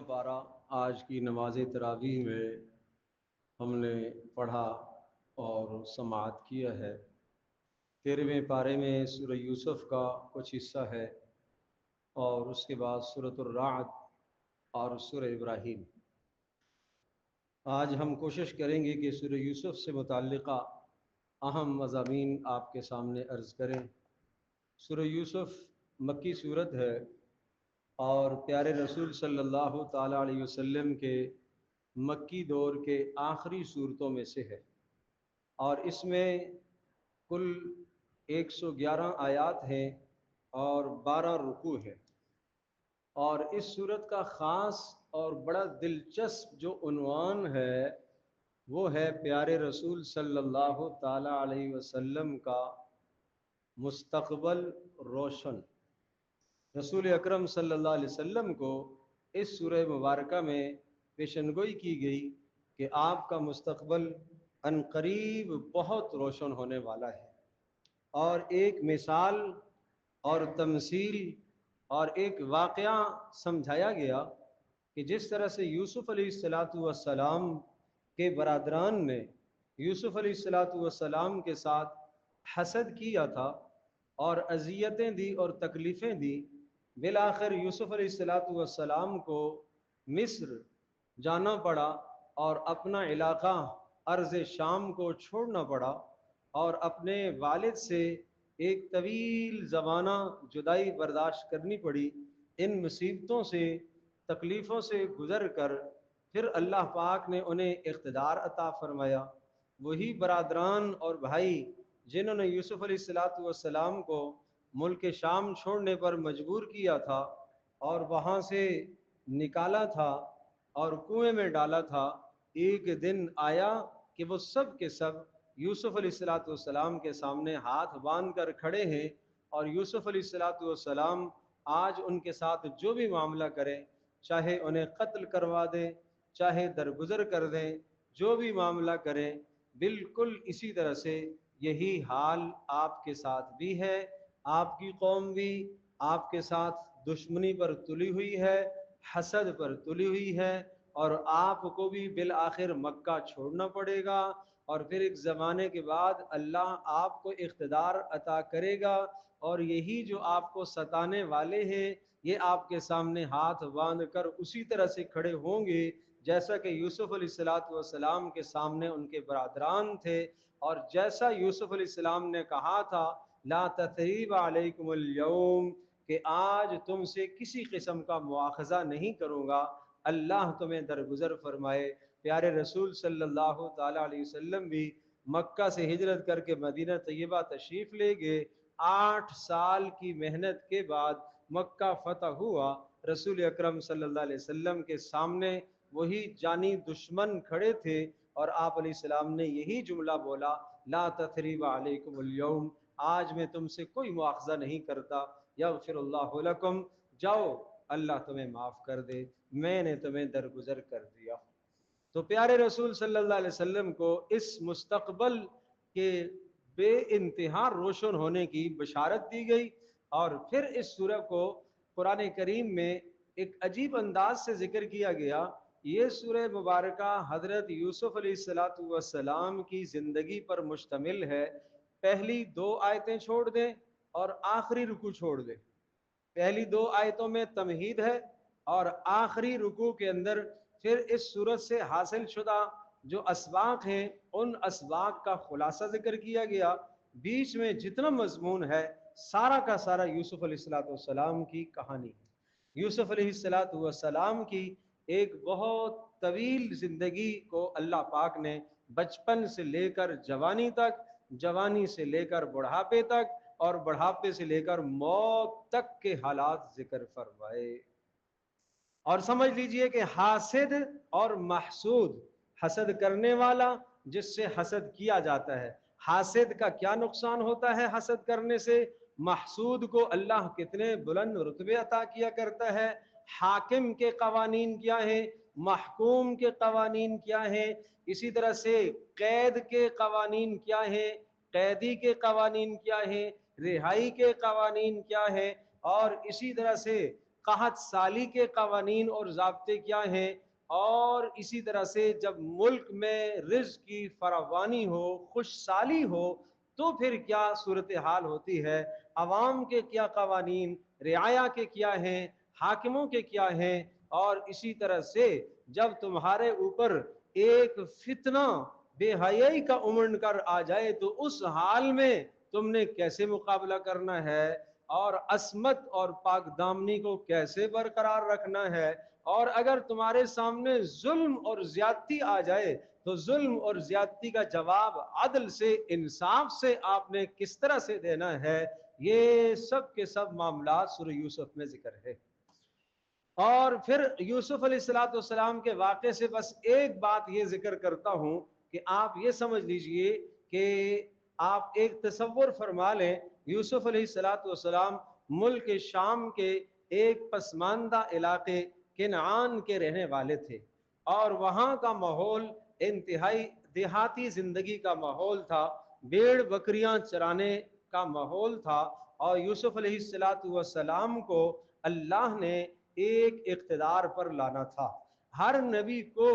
پارہ آج کی نماز تراویح میں ہم نے پڑھا اور سماعت کیا ہے۔ 13ویں پارے میں سورہ یوسف کا کچھ حصہ ہے اور اس کے بعد سورۃ الرعد اور سورہ ابراہیم۔ آج ہم کوشش کریں گے کہ سورہ یوسف سے متعلقہ اہم مضامین آپ کے سامنے عرض کریں۔ سورہ یوسف مکی صورت ہے اور پیارے رسول صلی اللہ تعالیٰ علیہ وسلم کے مکی دور کے آخری صورتوں میں سے ہے، اور اس میں کل 111 آیات ہیں اور 12 رکوع ہے۔ اور اس صورت کا خاص اور بڑا دلچسپ جو عنوان ہے وہ ہے پیارے رسول صلی اللہ تعالیٰ علیہ وسلم کا مستقبل روشن۔ رسول اکرم صلی اللہ علیہ وسلم کو اس سورہ مبارکہ میں پیشنگوئی کی گئی کہ آپ کا مستقبل عنقریب بہت روشن ہونے والا ہے، اور ایک مثال اور تمثیل اور ایک واقعہ سمجھایا گیا کہ جس طرح سے یوسف علیہ السلام کے برادران نے یوسف علیہ السلام کے ساتھ حسد کیا تھا اور اذیتیں دی اور تکلیفیں دی، بالآخر یوسف علیہ السلام کو مصر جانا پڑا اور اپنا علاقہ ارض شام کو چھوڑنا پڑا اور اپنے والد سے ایک طویل زمانہ جدائی برداشت کرنی پڑی۔ ان مصیبتوں سے تکلیفوں سے گزر کر پھر اللہ پاک نے انہیں اقتدار عطا فرمایا۔ وہی برادران اور بھائی جنہوں نے یوسف علیہ السلام کو ملک شام چھوڑنے پر مجبور کیا تھا اور وہاں سے نکالا تھا اور کنویں میں ڈالا تھا، ایک دن آیا کہ وہ سب کے سب یوسف علیہ السلام کے سامنے ہاتھ باندھ کر کھڑے ہیں، اور یوسف علیہ السلام آج ان کے ساتھ جو بھی معاملہ کریں، چاہے انہیں قتل کروا دیں، چاہے درگزر کر دیں، جو بھی معاملہ کریں، بالکل اسی طرح سے یہی حال آپ کے ساتھ بھی ہے۔ آپ کی قوم بھی آپ کے ساتھ دشمنی پر تلی ہوئی ہے، حسد پر تلی ہوئی ہے، اور آپ کو بھی بالآخر مکہ چھوڑنا پڑے گا، اور پھر ایک زمانے کے بعد اللہ آپ کو اقتدار عطا کرے گا، اور یہی جو آپ کو ستانے والے ہیں یہ آپ کے سامنے ہاتھ باندھ کر اسی طرح سے کھڑے ہوں گے جیسا کہ یوسف علیہ السلام کے سامنے ان کے برادران تھے، اور جیسا یوسف علیہ السلام نے کہا تھا لا تثریب علیکم اليوم، کہ آج تم سے کسی قسم کا مواخذہ نہیں کروں گا، اللہ تمہیں درگزر فرمائے۔ پیارے رسول صلی اللہ تعالیٰ علیہ وسلم بھی مکہ سے ہجرت کر کے مدینہ طیبہ تشریف لے گئے۔ 8 سال کی محنت کے بعد مکہ فتح ہوا۔ رسول اکرم صلی اللہ علیہ وسلم کے سامنے وہی جانی دشمن کھڑے تھے، اور آپ علیہ السلام نے یہی جملہ بولا لا تثریب علیکم اليوم، آج میں تم سے کوئی مواخذہ نہیں کرتا، یغفر اللہ لکم، جاؤ اللہ تمہیں معاف کر دے، میں نے تمہیں درگزر کر دیا۔ تو پیارے رسول صلی اللہ علیہ وسلم کو اس مستقبل کے بے انتہا روشن ہونے کی بشارت دی گئی، اور پھر اس سورہ کو قرآن کریم میں ایک عجیب انداز سے ذکر کیا گیا۔ یہ سورہ مبارکہ حضرت یوسف علیہ السلام کی زندگی پر مشتمل ہے۔ پہلی 2 آیتیں چھوڑ دیں اور آخری رکوع چھوڑ دیں، پہلی 2 آیتوں میں تمہید ہے، اور آخری رکوع کے اندر پھر اس صورت سے حاصل شدہ جو اسباق ہیں ان اسباق کا خلاصہ ذکر کیا گیا۔ بیچ میں جتنا مضمون ہے سارا کا سارا یوسف علیہ السلام کی کہانی ہے۔ یوسف علیہ السلام کی ایک بہت طویل زندگی کو اللہ پاک نے بچپن سے لے کر جوانی تک، جوانی سے لے کر بڑھاپے تک، اور بڑھاپے سے لے کر موت تک کے حالات ذکر فرمائے۔ اور سمجھ لیجئے کہ حاسد اور محسود، حسد کرنے والا جس سے حسد کیا جاتا ہے، حاسد کا کیا نقصان ہوتا ہے حسد کرنے سے، محسود کو اللہ کتنے بلند رتبے عطا کیا کرتا ہے، حاکم کے قوانین کیا ہیں، محکوم کے قوانین کیا ہیں، اسی طرح سے قید کے قوانین کیا ہیں، قیدی کے قوانین کیا ہیں، رہائی کے قوانین کیا ہیں، اور اسی طرح سے قحط سالی کے قوانین اور ضابطے کیا ہیں، اور اسی طرح سے جب ملک میں رزق کی فراوانی ہو، خوش سالی ہو، تو پھر کیا صورتحال ہوتی ہے، عوام کے کیا قوانین، رعایا کے کیا ہیں، حاکموں کے کیا ہیں، اور اسی طرح سے جب تمہارے اوپر ایک فتنہ بے حیائی کا امنڈ کر آ جائے تو اس حال میں تم نے کیسے مقابلہ کرنا ہے، اور عصمت اور پاک دامنی کو کیسے برقرار رکھنا ہے، اور اگر تمہارے سامنے ظلم اور زیادتی آ جائے تو ظلم اور زیادتی کا جواب عدل سے، انصاف سے آپ نے کس طرح سے دینا ہے، یہ سب کے سب معاملات سورہ یوسف میں ذکر ہے۔ اور پھر یوسف علیہ السلام کے واقعے سے بس ایک بات یہ ذکر کرتا ہوں کہ آپ یہ سمجھ لیجئے کہ آپ ایک تصور فرما لیں، یوسف علیہ السلام ملک شام کے ایک پسماندہ علاقے کنعان کے رہنے والے تھے، اور وہاں کا ماحول انتہائی دیہاتی زندگی کا ماحول تھا، بھیڑ بکریاں چرانے کا ماحول تھا، اور یوسف علیہ السلام کو اللہ نے ایک اقتدار پر لانا تھا۔ ہر نبی کو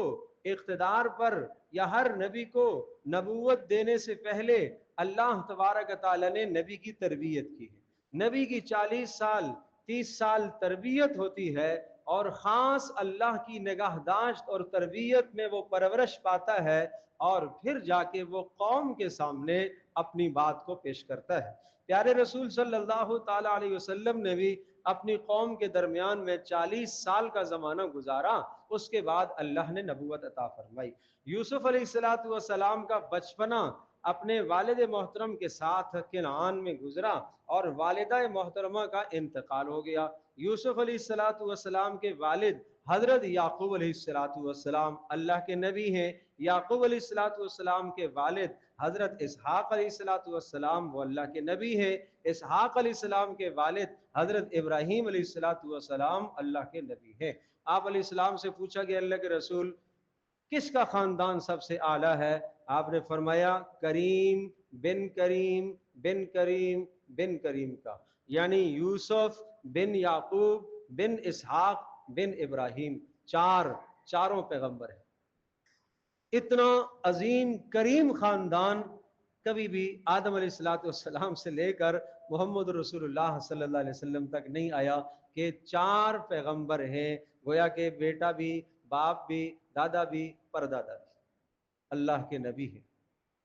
اقتدار پر یا ہر نبی کو نبوت دینے سے پہلے اللہ تبارک تعالیٰ نے نبی کی تربیت کی ہے، نبی کی 40 سال 30 سال تربیت ہوتی ہے، اور خاص اللہ کی نگہداشت اور تربیت میں وہ پرورش پاتا ہے، اور پھر جا کے وہ قوم کے سامنے اپنی بات کو پیش کرتا ہے۔ پیارے رسول صلی اللہ تعالی علیہ وسلم نے بھی اپنی قوم کے درمیان میں 40 سال کا زمانہ گزارا، اس کے بعد اللہ نے نبوت عطا فرمائی۔ یوسف علیہ السلام کا بچپنا اپنے والد محترم کے ساتھ کنعان میں گزرا، اور والدہ محترمہ کا انتقال ہو گیا۔ یوسف علیہ السلام کے والد حضرت یعقوب علیہ السلام اللہ کے نبی ہیں، یعقوب علیہ السلام کے والد حضرت اسحاق علیہ السلام وہ اللہ کے نبی ہیں، اسحاق علیہ السلام کے والد حضرت ابراہیم علیہ السلام اللہ کے نبی ہیں۔ آپ علیہ السلام سے پوچھا کہ اللہ کے رسول کس کا خاندان سب سے اعلیٰ ہے؟ آپ نے فرمایا کریم بن کریم بن کریم بن کریم کا، یعنی یوسف بن یعقوب بن اسحاق بن ابراہیم، چاروں پیغمبر ہیں۔ اتنا عظیم کریم خاندان کبھی بھی آدم علیہ السلام سے لے کر محمد رسول اللہ صلی اللہ علیہ وسلم تک نہیں آیا کہ 4 پیغمبر ہیں، گویا کہ بیٹا بھی، باپ بھی، دادا بھی، پردادا بھی اللہ کے نبی ہیں،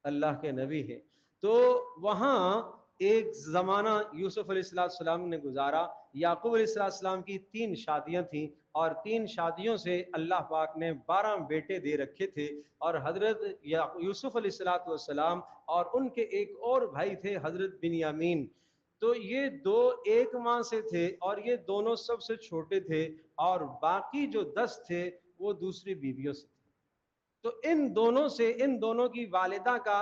اللہ کے نبی ہیں۔ تو وہاں ایک زمانہ یوسف علیہ السلام نے گزارا۔ یعقوب علیہ السلام کی 3 شادیاں تھیں، اور 3 شادیوں سے اللہ پاک نے 12 بیٹے دے رکھے تھے، اور حضرت یوسف علیہ السلام اور ان کے ایک اور بھائی تھے حضرت بنیامین، تو یہ 2 ایک ماں سے تھے، اور یہ دونوں سب سے چھوٹے تھے، اور باقی جو 10 تھے وہ دوسری بیویوں سے تھے۔ تو ان دونوں کی والدہ کا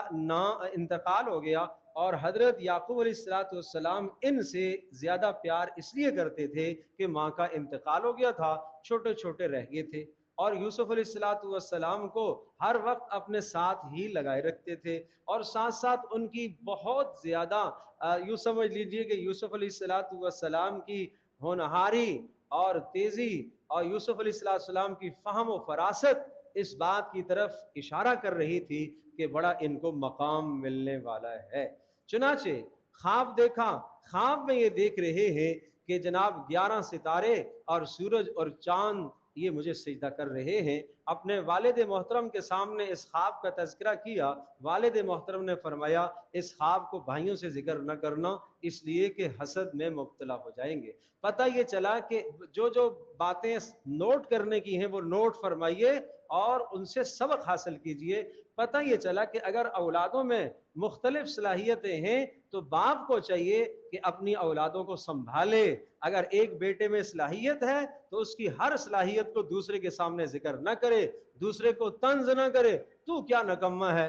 انتقال ہو گیا، اور حضرت یعقوب علیہ السلام ان سے زیادہ پیار اس لیے کرتے تھے کہ ماں کا انتقال ہو گیا تھا، چھوٹے چھوٹے رہ گئے تھے، اور یوسف علیہ السلام کو ہر وقت اپنے ساتھ ہی لگائے رکھتے تھے، اور ساتھ ساتھ ان کی بہت زیادہ یوں سمجھ لیجئے کہ یوسف علیہ السلام کی ہونہاری اور تیزی اور یوسف علیہ السلام کی فہم و فراست اس بات کی طرف اشارہ کر رہی تھی کہ بڑا ان کو مقام ملنے والا ہے۔ چنانچہ خواب دیکھا، خواب میں یہ دیکھ رہے ہیں کہ جناب 11 ستارے اور سورج اور چاند یہ مجھے سجدہ کر رہے ہیں۔ اپنے والد محترم کے سامنے اس خواب کا تذکرہ کیا، والد محترم نے فرمایا اس خواب کو بھائیوں سے ذکر نہ کرنا، اس لیے کہ حسد میں مبتلا ہو جائیں گے۔ پتہ یہ چلا کہ جو باتیں نوٹ کرنے کی ہیں وہ نوٹ فرمائیے اور ان سے سبق حاصل کیجئے۔ پتہ یہ چلا کہ اگر اولادوں میں مختلف صلاحیتیں ہیں تو باپ کو چاہیے کہ اپنی اولادوں کو سنبھالے۔ اگر ایک بیٹے میں صلاحیت ہے تو اس کی ہر صلاحیت کو دوسرے کے سامنے ذکر نہ کرے، دوسرے کو طنز نہ کرے، تو کیا نکمہ ہے،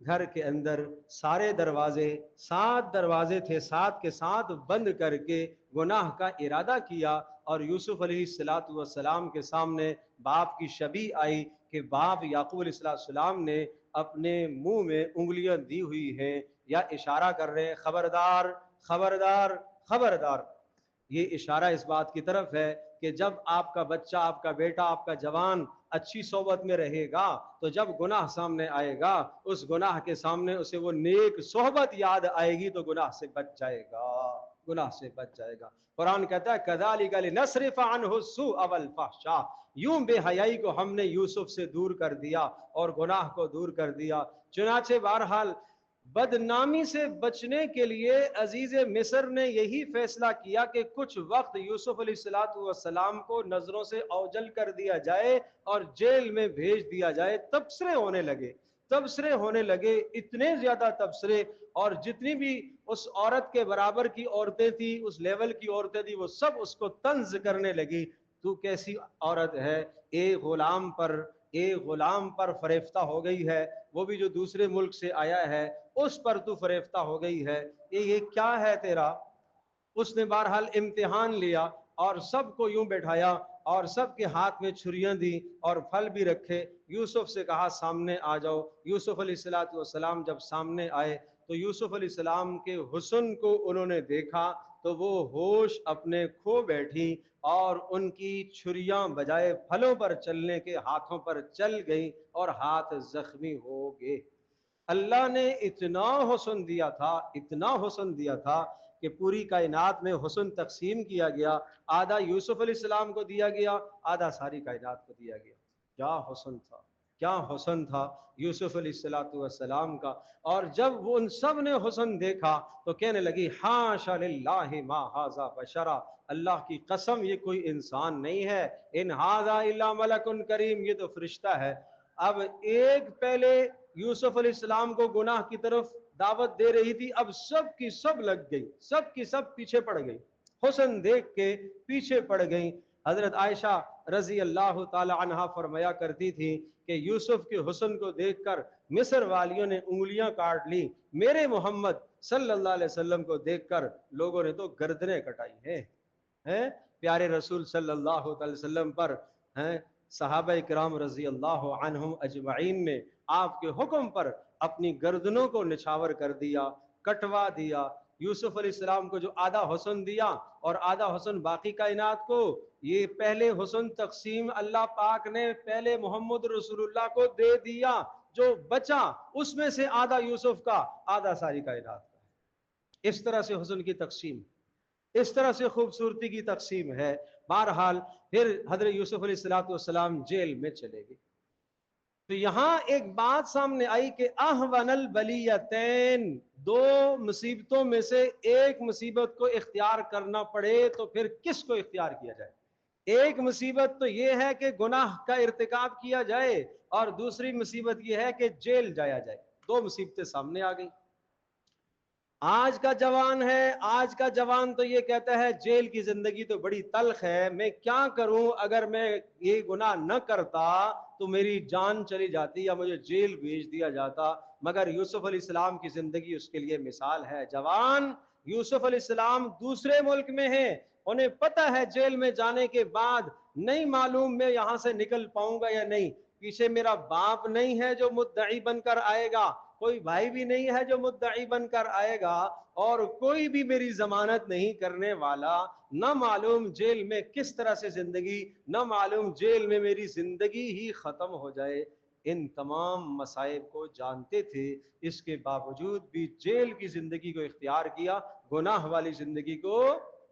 گھر کے اندر سارے دروازے 7 دروازے تھے 7 کے 7 بند کر کے گناہ کا ارادہ کیا، اور یوسف علیہ السلام کے سامنے باپ کی شبیہ آئی کہ باپ یعقوب علیہ السلام نے اپنے منہ میں انگلیاں دی ہوئی ہیں یا اشارہ کر رہے ہیں، خبردار خبردار خبردار۔ یہ اشارہ اس بات کی طرف ہے کہ جب آپ کا بچہ، آپ کا بیٹا، آپ کا جوان اچھی صحبت میں رہے گا تو جب گناہ سامنے آئے گا اس گناہ کے سامنے اسے وہ نیک صحبت یاد آئے گی تو گناہ سے بچ جائے گا، گناہ سے بچ جائے گا۔ قرآن کہتا ہے کذالک لنصرف عنہ السوء والفحشاء، یوں بے حیائی کو ہم نے یوسف سے دور کر دیا اور گناہ کو دور کر دیا۔ چنانچہ بہرحال بدنامی سے بچنے کے لیے عزیز مصر نے یہی فیصلہ کیا کہ کچھ وقت یوسف علیہ السلام کو نظروں سے اوجل کر دیا جائے اور جیل میں بھیج دیا جائے۔ تبصرے ہونے لگے، تبصرے ہونے لگے، اتنے زیادہ تبصرے، اور جتنی بھی اس عورت کے برابر کی عورتیں تھی، اس لیول کی عورتیں تھی، وہ سب اس کو طنز کرنے لگی، تو کیسی عورت ہے، ایک غلام پر فریفتہ ہو گئی ہے، وہ بھی جو دوسرے ملک سے آیا ہے اس پر تو فریفتہ ہو گئی ہے، یہ کیا ہے تیرا؟ اس نے بہرحال امتحان لیا اور سب کو یوں بیٹھایا اور سب کے ہاتھ میں چھریاں دی اور پھل بھی رکھے، یوسف سے کہا سامنے آ جاؤ۔ یوسف علیہ السلام جب سامنے آئے تو یوسف علیہ السلام کے حسن کو انہوں نے دیکھا تو وہ ہوش اپنے کھو بیٹھی اور ان کی چھریاں بجائے پھلوں پر چلنے کے ہاتھوں پر چل گئیں اور ہاتھ زخمی ہو گئے۔ اللہ نے اتنا حسن دیا تھا، اتنا حسن دیا تھا کہ پوری کائنات میں حسن تقسیم کیا گیا، آدھا یوسف علیہ السلام کو دیا گیا، آدھا ساری کائنات کو دیا گیا۔ کیا حسن تھا، کیا حسن تھا یوسف علیہ السلام کا۔ اور جب وہ ان سب نے حسن دیکھا تو کہنے لگی حاشا للہ ما ھذا بشرا، اللہ کی قسم یہ کوئی انسان نہیں ہے، ان ھذا الا ملک کریم، یہ تو فرشتہ ہے۔ اب ایک پہلے یوسف علیہ السلام کو گناہ کی طرف دعوت دے رہی تھی، اب سب کی سب لگ گئی، سب کی سب پیچھے پڑ گئی، حسن دیکھ کے پیچھے پڑ گئی۔ حضرت عائشہ رضی اللہ تعالی عنہا فرمایا کرتی تھی کہ یوسف کے حسن کو دیکھ کر مصر والیوں نے انگلیاں کاٹ لی، میرے محمد صلی اللہ علیہ وسلم کو دیکھ کر لوگوں نے تو گردنیں کٹائی ہیں۔ پیارے رسول صلی اللہ علیہ وسلم پر ہیں صحابہ کرام رضی اللہ عنہم اجمعین نے آپ کے حکم پر اپنی گردنوں کو نچھاور کر دیا، کٹوا دیا۔ یوسف علیہ السلام کو جو آدھا حسن دیا اور آدھا حسن باقی کائنات کو، یہ پہلے حسن تقسیم اللہ پاک نے پہلے محمد رسول اللہ کو دے دیا، جو بچا اس میں سے آدھا یوسف کا، آدھا ساری کائنات کا۔ اس طرح سے حسن کی تقسیم، اس طرح سے خوبصورتی کی تقسیم ہے۔ بہرحال پھر حضرت یوسف علیہ السلام جیل میں چلے گئے تو یہاں ایک بات سامنے آئی کہ احون البلیتین، دو مصیبتوں میں سے ایک مصیبت کو اختیار کرنا پڑے تو پھر کس کو اختیار کیا جائے؟ ایک مصیبت تو یہ ہے کہ گناہ کا ارتکاب کیا جائے اور دوسری مصیبت یہ ہے کہ جیل جایا جائے۔ دو مصیبتیں سامنے آ گئی۔ آج کا جوان ہے، آج کا جوان تو یہ کہتا ہے جیل کی زندگی تو بڑی تلخ ہے، میں کیا کروں، اگر میں یہ گناہ نہ کرتا تو میری جان چلی جاتی یا مجھے جیل بھیج دیا جاتا۔ مگر یوسف علیہ السلام کی زندگی اس کے لیے مثال ہے۔ جوان یوسف علیہ السلام دوسرے ملک میں ہیں، انہیں پتہ ہے جیل میں جانے کے بعد نہیں معلوم میں یہاں سے نکل پاؤں گا یا نہیں، پیچھے میرا باپ نہیں ہے جو مدعی بن کر آئے گا، کوئی بھائی بھی نہیں ہے جو مدعی بن کر آئے گا، اور کوئی بھی میری ضمانت نہیں کرنے والا، نہ معلوم جیل میں کس طرح سے زندگی، نہ معلوم جیل میں میری زندگی ہی ختم ہو جائے۔ ان تمام مصائب کو جانتے تھے، اس کے باوجود بھی جیل کی زندگی کو اختیار کیا، گناہ والی زندگی کو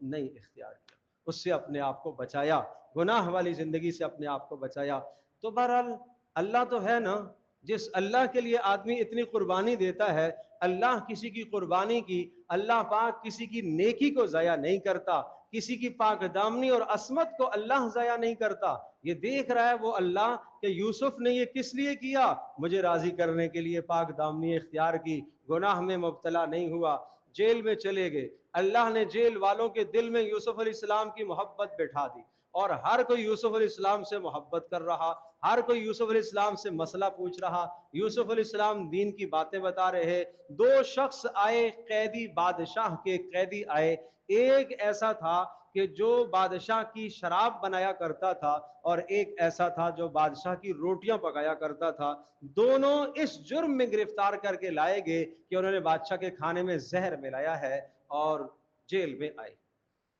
نہیں اختیار کیا، اس سے اپنے آپ کو بچایا، گناہ والی زندگی سے اپنے آپ کو بچایا۔ تو بہرحال اللہ تو ہے نا، جس اللہ کے لیے آدمی اتنی قربانی دیتا ہے، اللہ کسی کی قربانی کی، اللہ پاک کسی کی نیکی کو ضائع نہیں کرتا، کسی کی پاک دامنی اور عصمت کو اللہ ضائع نہیں کرتا۔ یہ دیکھ رہا ہے وہ اللہ کہ یوسف نے یہ کس لیے کیا، مجھے راضی کرنے کے لیے پاک دامنی اختیار کی، گناہ میں مبتلا نہیں ہوا، جیل میں چلے گئے۔ اللہ نے جیل والوں کے دل میں یوسف علیہ السلام کی محبت بٹھا دی اور ہر کوئی یوسف علیہ السلام سے محبت کر رہا، ہر کوئی یوسف علیہ السلام سے مسئلہ پوچھ رہا، یوسف علیہ السلام دین کی باتیں بتا رہے۔ دو شخص آئے قیدی، بادشاہ کے قیدی آئے، ایک ایسا تھا کہ جو بادشاہ کی شراب بنایا کرتا تھا اور ایک ایسا تھا جو بادشاہ کی روٹیاں پکایا کرتا تھا۔ دونوں اس جرم میں گرفتار کر کے لائے گئے کہ انہوں نے بادشاہ کے کھانے میں زہر ملایا ہے اور جیل میں آئے۔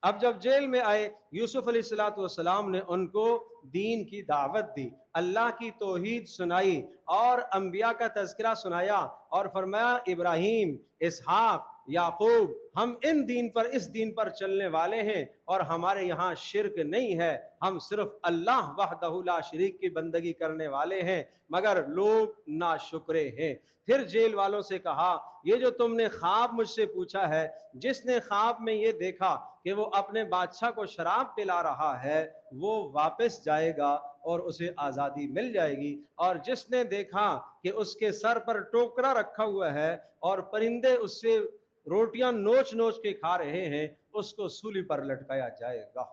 اب جب جیل میں آئے، یوسف علیہ السلام نے ان کو دین کی دعوت دی، اللہ کی توحید سنائی اور انبیاء کا تذکرہ سنایا اور فرمایا ابراہیم، اسحاق، یعقوب، ہم اس دین پر چلنے والے ہیں اور ہمارے یہاں شرک نہیں ہے، ہم صرف اللہ وحدہ لا شریک کی بندگی کرنے والے ہیں، مگر لوگ ناشکرے ہیں۔ پھر جیل والوں سے کہا، یہ جو تم نے خواب مجھ سے پوچھا ہے، جس نے خواب میں یہ دیکھا کہ وہ اپنے بادشاہ کو شراب پلا رہا ہے، وہ واپس جائے گا اور اسے آزادی مل جائے گی، اور جس نے دیکھا کہ اس کے سر پر ٹوکرا رکھا ہوا ہے اور پرندے اس سے روٹیاں نوچ نوچ کے کھا رہے ہیں، اس کو سولی پر لٹکایا جائے گا۔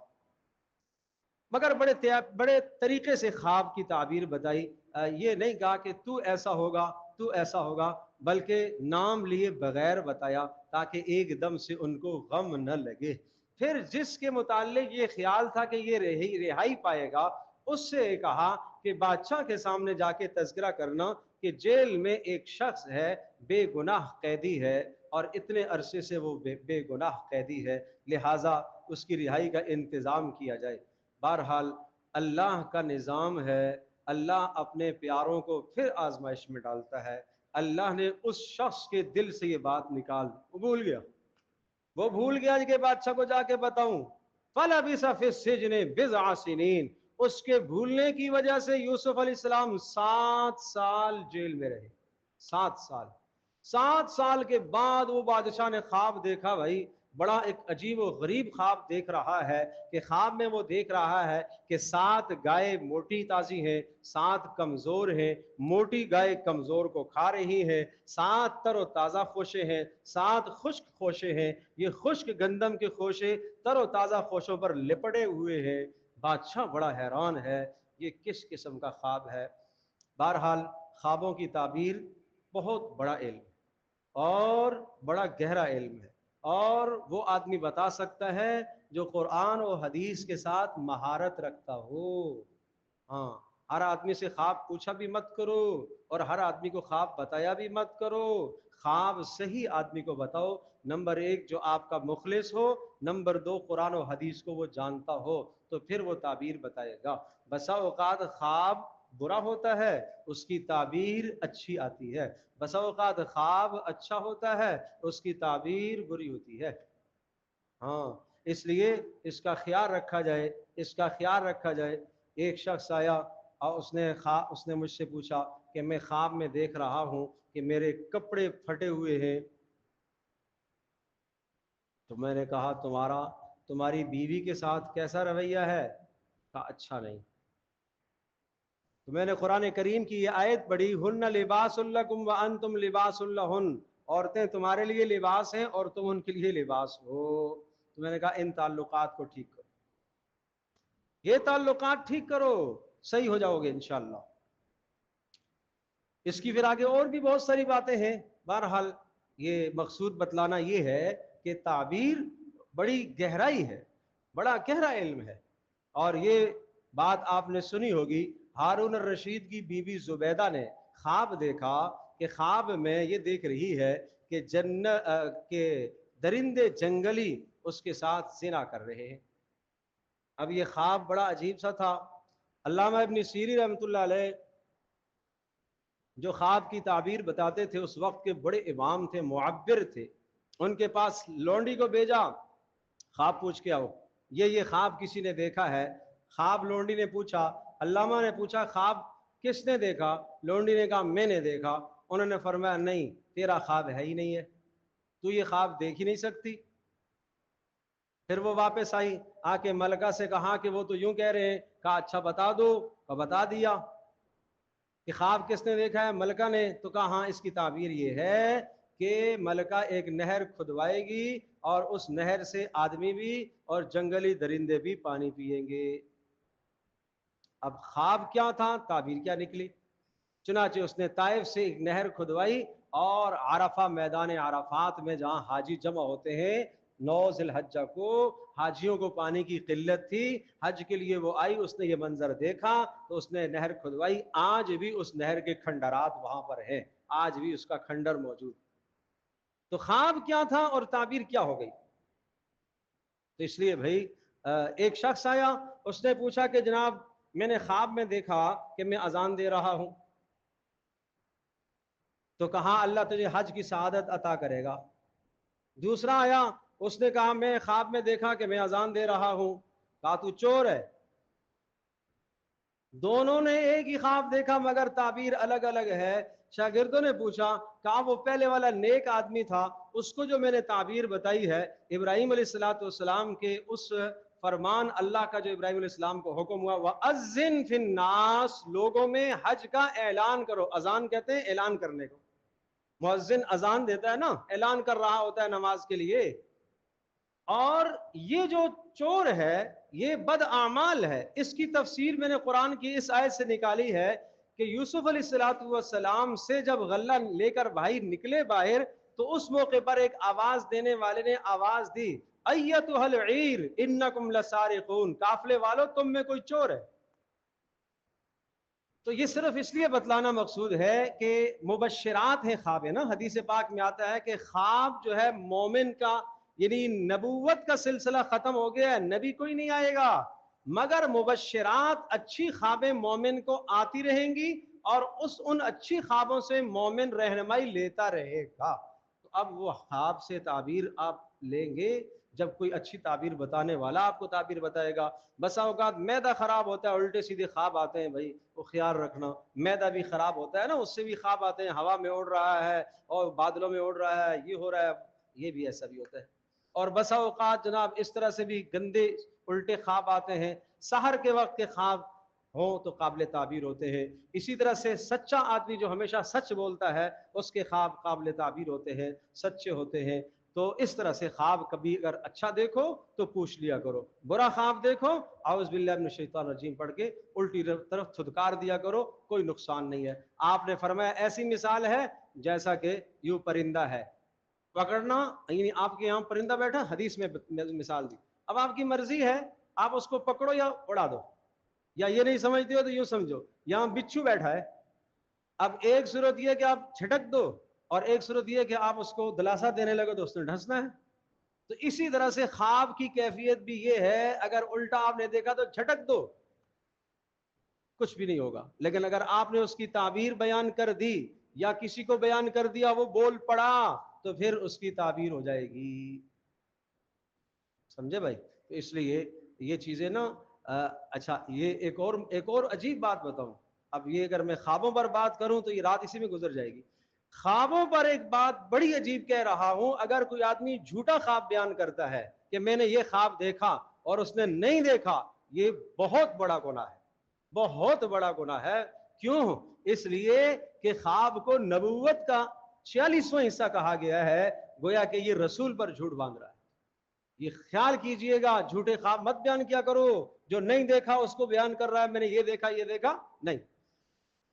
مگر بڑے طریقے سے خواب کی تعبیر بتائی، یہ نہیں کہا کہ تو ایسا ہوگا تو ایسا ہوگا، بلکہ نام لیے بغیر بتایا تاکہ ایک دم سے ان کو غم نہ لگے۔ پھر جس کے متعلق یہ خیال تھا کہ یہ رہائی پائے گا، اس سے کہا کہ بادشاہ کے سامنے جا کے تذکرہ کرنا کہ جیل میں ایک شخص ہے، بے گناہ قیدی ہے اور اتنے عرصے سے وہ بے گناہ قیدی ہے، لہٰذا اس کی رہائی کا انتظام کیا جائے۔ بہرحال اللہ کا نظام ہے، اللہ اپنے پیاروں کو پھر آزمائش میں ڈالتا ہے۔ اللہ نے اس شخص کے دل سے یہ بات نکال دی، وہ بھول گیا کہ بادشاہ کو جا کے بتاؤں۔ فَلَبِثَ فِي السِّجْنِ بِضْعَ سِنِينَ، اس کے بھولنے کی وجہ سے یوسف علیہ السلام 7 سال جیل میں رہے۔ 7 سال کے بعد وہ بادشاہ نے خواب دیکھا۔ بھائی بڑا ایک عجیب و غریب خواب دیکھ رہا ہے کہ خواب میں وہ دیکھ رہا ہے کہ 7 گائے موٹی تازی ہیں، 7 کمزور ہیں، موٹی گائے کمزور کو کھا رہی ہیں، 7 تر و تازہ خوشے ہیں، 7 خشک خوشے ہیں، یہ خشک گندم کے خوشے تر و تازہ خوشوں پر لپٹے ہوئے ہیں۔ بادشاہ بڑا حیران ہے، یہ کس قسم کا خواب ہے؟ بہرحال خوابوں کی تعبیر بہت بڑا علم اور بڑا گہرا علم ہے، اور وہ آدمی بتا سکتا ہے جو قرآن و حدیث کے ساتھ مہارت رکھتا ہو۔ ہاں، ہر آدمی سے خواب پوچھا بھی مت کرو اور ہر آدمی کو خواب بتایا بھی مت کرو۔ خواب صحیح آدمی کو بتاؤ، نمبر 1 جو آپ کا مخلص ہو، نمبر 2 قرآن و حدیث کو وہ جانتا ہو، تو پھر وہ تعبیر بتائے گا۔ بسا اوقات خواب برا ہوتا ہے، اس کی تعبیر اچھی آتی ہے، بسا اوقات خواب اچھا ہوتا ہے، اس کی تعبیر بری ہوتی ہے۔ ہاں، اس لیے اس کا خیال رکھا جائے۔ ایک شخص آیا اور اس نے مجھ سے پوچھا کہ میں خواب میں دیکھ رہا ہوں کہ میرے کپڑے پھٹے ہوئے ہیں، تو میں نے کہا تمہاری بیوی کے ساتھ کیسا رویہ ہے؟ کہا اچھا نہیں۔ تو میں نے قرآن کریم کی یہ آیت پڑھی، ہن لباس لکم وانتم لباس لہن، عورتیں تمہارے لیے لباس ہیں اور تم ان کے لیے لباس ہو۔ تو میں نے کہا ان تعلقات کو ٹھیک کرو، یہ تعلقات ٹھیک کرو، صحیح ہو جاؤ گے انشاءاللہ۔ اس کی پھر آگے اور بھی بہت ساری باتیں ہیں۔ بہرحال یہ مقصود بتلانا یہ ہے کہ تعبیر بڑی گہرائی ہے، بڑا گہرا علم ہے۔ اور یہ بات آپ نے سنی ہوگی، ہارون الرشید کی بیوی زبیدہ نے خواب دیکھا کہ خواب میں یہ دیکھ رہی ہے کہ درندے جنگلی اس کے ساتھ زنا کر رہے ہیں۔ اب یہ خواب بڑا عجیب سا تھا۔ علامہ ابن سیری رحمۃ اللہ علیہ جو خواب کی تعبیر بتاتے تھے، اس وقت کے بڑے امام تھے، معبر تھے۔ ان کے پاس لونڈی کو بھیجا، خواب پوچھ کے آؤ، یہ خواب کسی نے دیکھا ہے۔ خواب لونڈی نے پوچھا، علامہ نے پوچھا خواب کس نے دیکھا؟ لونڈی نے کہا میں نے دیکھا۔ انہوں نے فرمایا نہیں، تیرا خواب ہے ہی نہیں ہے، تو یہ خواب دیکھ ہی نہیں سکتی۔ پھر وہ واپس آئی، آ کے ملکہ سے کہا کہ وہ تو یوں کہہ رہے ہیں۔ کہا اچھا بتا دو، اور بتا دیا کہ خواب کس نے دیکھا ہے؟ ملکہ نے۔ تو کہا ہاں، اس کی تعبیر یہ ہے کہ ملکہ ایک نہر کھدوائے گی اور اس نہر سے آدمی بھی اور جنگلی درندے بھی پانی پئیں گے۔ اب خواب کیا تھا، تعبیر کیا نکلی؟ چنانچہ اس نے طائف سے ایک نہر کھدوائی اور عرفہ، میدان عرفات میں جہاں حاجی جمع ہوتے ہیں 9 ذی الحجہ کو، حاجیوں کو پانی کی قلت تھی، حج کے لیے وہ آئی، اس نے یہ منظر دیکھا تو اس نے نہر کھدوائی. آج بھی اس نہر کے کھنڈرات وہاں پر ہیں، آج بھی اس کا کھنڈر موجود. تو خواب کیا تھا اور تعبیر کیا ہو گئی؟ تو اس لیے بھائی ایک شخص آیا، اس نے پوچھا کہ جناب میں نے خواب میں دیکھا کہ میں اذان دے رہا ہوں. تو کہا اللہ تجھے حج کی سعادت عطا کرے گا. دوسرا آیا، اس نے کہا میں خواب میں دیکھا کہ میں اذان دے رہا ہوں. کہا تو چور ہے. دونوں نے ایک ہی خواب دیکھا مگر تعبیر الگ الگ ہے. شاگردوں نے پوچھا، کہا وہ پہلے والا نیک آدمی تھا، اس کو جو میں نے تعبیر بتائی ہے ابراہیم علیہ السلام کے اس فرمان اللہ کا جو ابراہیم علیہ السلام کو حکم ہوا، وَأَذِّن فِي النَّاسِ، لوگوں میں حج کا اعلان کرو. اذان کہتے ہیں اعلان کرنے کو. مؤذن اذان دیتا ہے نا، اعلان کر رہا ہوتا ہے نماز کے لیے. اور یہ جو چور ہے یہ بد اعمال ہے. اس کی تفسیر میں نے قرآن کی اس آیت سے نکالی ہے کہ یوسف علیہ السلام سے جب غلہ لے کر بھائی نکلے باہر تو اس موقع پر ایک آواز دینے والے نے آواز دی، ایتھا العیر انکم لسارقون، قافلے والو تم میں کوئی چور ہے. تو یہ صرف اس لیے بتلانا مقصود ہے کہ مبشرات ہیں خواب، ہے نا. حدیث پاک میں آتا ہے کہ خواب جو ہے مومن کا، یعنی نبوت کا سلسلہ ختم ہو گیا ہے، نبی کوئی نہیں آئے گا، مگر مبشرات اچھی خوابیں مومن کو آتی رہیں گی اور ان اچھی خوابوں سے مومن رہنمائی لیتا رہے گا. تو اب وہ خواب سے تعبیر آپ لیں گے جب کوئی اچھی تعبیر بتانے والا آپ کو تعبیر بتائے گا. بسا اوقات معدہ خراب ہوتا ہے، الٹے سیدھے خواب آتے ہیں بھائی، وہ خیال رکھنا. معدہ بھی خراب ہوتا ہے نا، اس سے بھی خواب آتے ہیں، ہوا میں اڑ رہا ہے اور بادلوں میں اڑ رہا ہے، یہ ہو رہا ہے، یہ بھی ایسا بھی ہوتا ہے. اور بسا اوقات جناب اس طرح سے بھی گندے الٹے خواب آتے ہیں. سحر کے وقت کے خواب ہوں تو قابل تعبیر ہوتے ہیں. اسی طرح سے سچا آدمی جو ہمیشہ سچ بولتا ہے اس کے خواب قابل تعبیر ہوتے ہیں، سچے ہوتے ہیں. تو اس طرح سے خواب کبھی اگر اچھا دیکھو تو پوچھ لیا کرو، برا خواب دیکھو اعوذ باللہ من الشیطان الرجیم پڑھ کے الٹی طرف تھدکار دیا کرو، کوئی نقصان نہیں ہے. آپ نے فرمایا ایسی مثال ہے جیسا کہ یوں پرندہ ہے، پکڑنا، یعنی آپ کے یہاں پرندہ بیٹھا، حدیث میں مثال دی. اب آپ کی مرضی ہے، آپ اس کو پکڑو یا اڑا دو، یا یہ نہیں سمجھتے ہو تو یوں سمجھو یہاں بچھو بیٹھا ہے. اب ایک صورت یہ کہ آپ چھٹک دو اور ایک صورت یہ کہ آپ اس کو دلاسا دینے لگو تو اس نے ڈھسنا ہے. تو اسی طرح سے خواب کی کیفیت بھی یہ ہے، اگر الٹا آپ نے دیکھا تو جھٹک دو، کچھ بھی نہیں ہوگا. لیکن اگر آپ نے اس کی تعبیر بیان کر دی یا کسی کو بیان کر دیا وہ بول پڑا تو پھر اس کی تعبیر ہو جائے گی. سمجھے بھائی؟ تو اس لیے یہ چیزیں نا اچھا یہ ایک اور عجیب بات بتاؤں. اب یہ اگر میں خوابوں پر بات کروں تو یہ رات اسی میں گزر جائے گی. خوابوں پر ایک بات بڑی عجیب کہہ رہا ہوں، اگر کوئی آدمی جھوٹا خواب بیان کرتا ہے کہ میں نے یہ خواب دیکھا اور اس نے نہیں دیکھا، یہ بہت بڑا گناہ ہے، بہت بڑا گناہ ہے. کیوں؟ اس لیے کہ خواب کو نبوت کا 46واں حصہ کہا گیا ہے، گویا کہ یہ رسول پر جھوٹ باندھ رہا ہے. یہ خیال کیجئے گا، جھوٹے خواب مت بیان کیا کرو. جو نہیں دیکھا اس کو بیان کر رہا ہے میں نے یہ دیکھا یہ دیکھا، نہیں.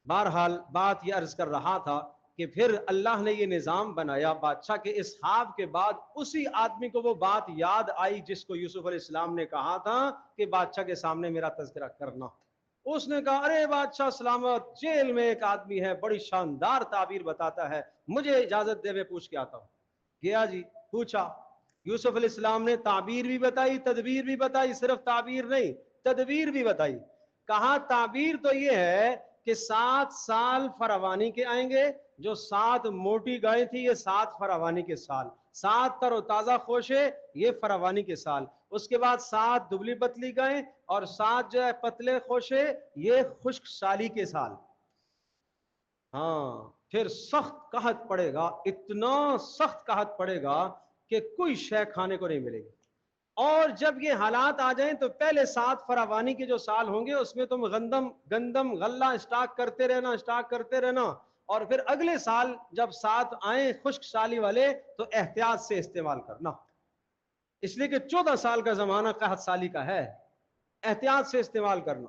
بہرحال بات یہ عرض کر رہا تھا کہ پھر اللہ نے یہ نظام بنایا بادشاہ کے اس خواب کے بعد اسی آدمی کو وہ بات یاد آئی جس کو یوسف علیہ السلام نے کہا تھا کہ بادشاہ کے سامنے میرا تذکرہ کرنا. اس نے کہا ارے بادشاہ سلامت، جیل میں ایک آدمی ہے بڑی شاندار تعبیر بتاتا ہے، مجھے اجازت دے میں پوچھ کے آتا ہوں. گیا جی، پوچھا. یوسف علیہ السلام نے تعبیر بھی بتائی، تدبیر بھی بتائی، صرف تعبیر نہیں تدبیر بھی بتائی. کہا تعبیر تو یہ ہے کہ 7 سال فراوانی کے آئیں گے، جو 7 موٹی گائے تھی یہ 7 فراوانی کے سال، 7 تر و تازہ خوشے یہ فراوانی کے سال، اس کے بعد 7 دبلی پتلی گائے اور 7 جو ہے پتلے خوشے یہ خشک سالی کے سال. ہاں پھر سخت قحط پڑے گا، اتنا سخت قحط پڑے گا کہ کوئی شے کھانے کو نہیں ملے گی. اور جب یہ حالات آ جائیں تو پہلے 7 فراوانی کے جو سال ہوں گے اس میں تم گندم غلہ اسٹاک کرتے رہنا اور پھر اگلے سال جب 7 آئیں خشک سالی والے تو احتیاط سے استعمال کرنا، اس لیے کہ 14 سال کا زمانہ قحط سالی کا ہے، احتیاط سے استعمال کرنا.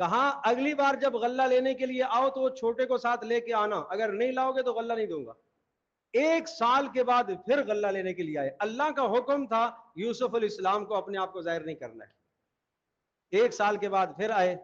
کہا اگلی بار جب غلہ لینے کے لیے آؤ تو وہ چھوٹے کو ساتھ لے کے آنا، اگر نہیں لاؤ گے تو غلہ نہیں دوں گا۔ 1 سال کے بعد پھر غلہ لینے کے لیے آئے، اللہ کا حکم تھا یوسف علیہ السلام کو اپنے آپ کو ظاہر نہیں کرنا ہے۔ 1 سال کے بعد پھر آئے،